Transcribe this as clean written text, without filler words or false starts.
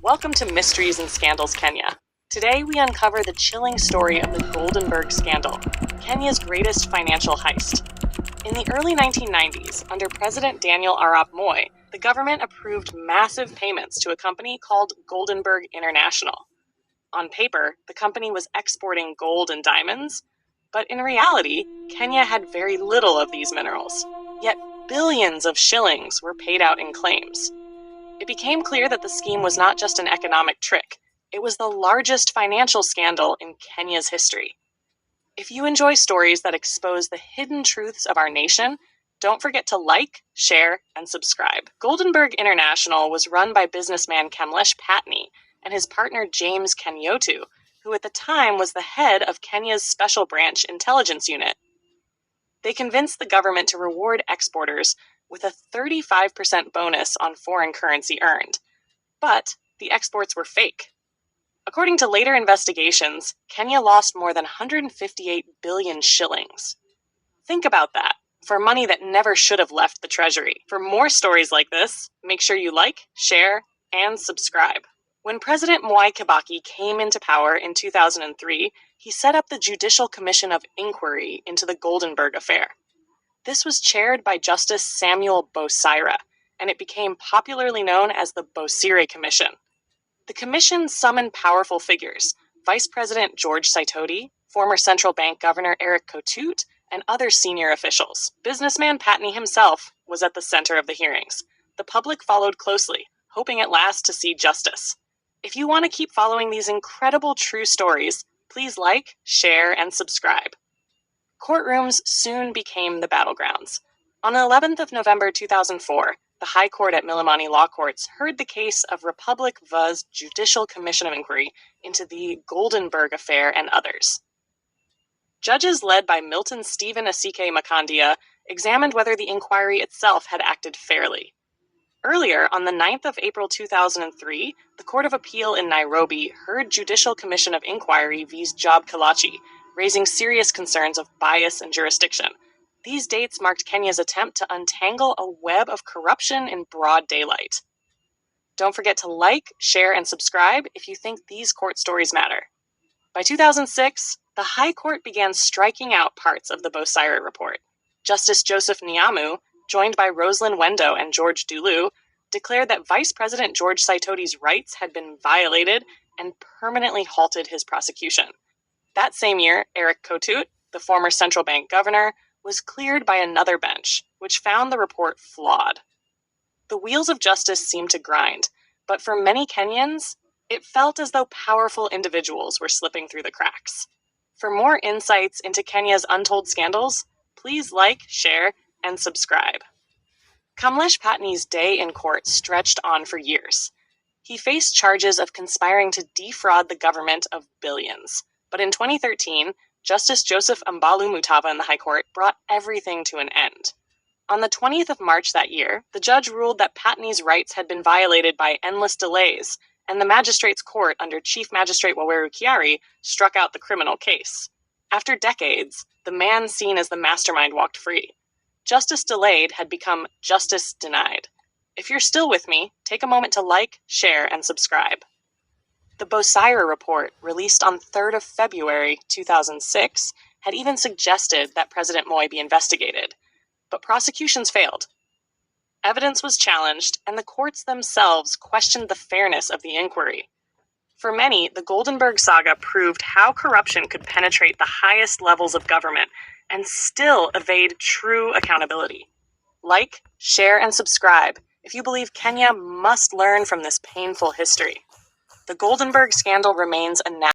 Welcome to Mysteries and Scandals Kenya. Today we uncover the chilling story of the Goldenberg Scandal, Kenya's greatest financial heist. In the early 1990s, under President Daniel Arap Moi, the government approved massive payments to a company called Goldenberg International. On paper, the company was exporting gold and diamonds, but in reality, Kenya had very little of these minerals. Yet billions of shillings were paid out in claims. It became clear that the scheme was not just an economic trick, it was the largest financial scandal in Kenya's history. If you enjoy stories that expose the hidden truths of our nation, don't forget to like, share, and subscribe. Goldenberg International was run by businessman Kamlesh Patni and his partner James Kenyotu, who at the time was the head of Kenya's Special Branch Intelligence Unit. They convinced the government to reward exporters with a 35% bonus on foreign currency earned. But the exports were fake. According to later investigations, Kenya lost more than 158 billion shillings. Think about that, for money that never should have left the treasury. For more stories like this, make sure you like, share, and subscribe. When President Mwai Kibaki came into power in 2003, he set up the Judicial Commission of Inquiry into the Goldenberg affair. This was chaired by Justice Samuel Bosira, and it became popularly known as the Bosire Commission. The commission summoned powerful figures, Vice President George Saitoti, former central bank governor Eric Kotut, and other senior officials. Businessman Patni himself was at the center of the hearings. The public followed closely, hoping at last to see justice. If you want to keep following these incredible true stories, please like, share, and subscribe. Courtrooms soon became the battlegrounds. On the 11th of November 2004, the High Court at Milimani Law Courts heard the case of Republic V's Judicial Commission of Inquiry into the Goldenberg affair and others. Judges led by Milton Stephen Asike Makandia examined whether the inquiry itself had acted fairly. Earlier, on the 9th of April 2003, the Court of Appeal in Nairobi heard Judicial Commission of Inquiry v's Job Kalachi, raising serious concerns of bias and jurisdiction. These dates marked Kenya's attempt to untangle a web of corruption in broad daylight. Don't forget to like, share, and subscribe if you think these court stories matter. By 2006, the High Court began striking out parts of the Bosire report. Justice Joseph Nyamu, joined by Rosalind Wendo and George Dulu, declared that Vice President George Saitoti's rights had been violated and permanently halted his prosecution. That same year, Eric Kotut, the former central bank governor, was cleared by another bench, which found the report flawed. The wheels of justice seemed to grind, but for many Kenyans, it felt as though powerful individuals were slipping through the cracks. For more insights into Kenya's untold scandals, please like, share, and subscribe. Kamlesh Patni's day in court stretched on for years. He faced charges of conspiring to defraud the government of billions. But in 2013, Justice Joseph Mbalu Mutava in the High Court brought everything to an end. On the 20th of March that year, the judge ruled that Patni's rights had been violated by endless delays, and the magistrate's court under Chief Magistrate Waweru Kiari struck out the criminal case. After decades, the man seen as the mastermind walked free. Justice delayed had become justice denied. If you're still with me, take a moment to like, share, and subscribe. The Bosire report, released on 3rd of February 2006, had even suggested that President Moi be investigated, but prosecutions failed. Evidence was challenged, and the courts themselves questioned the fairness of the inquiry. For many, the Goldenberg saga proved how corruption could penetrate the highest levels of government and still evade true accountability. Like, share, and subscribe if you believe Kenya must learn from this painful history. The Goldenberg scandal remains a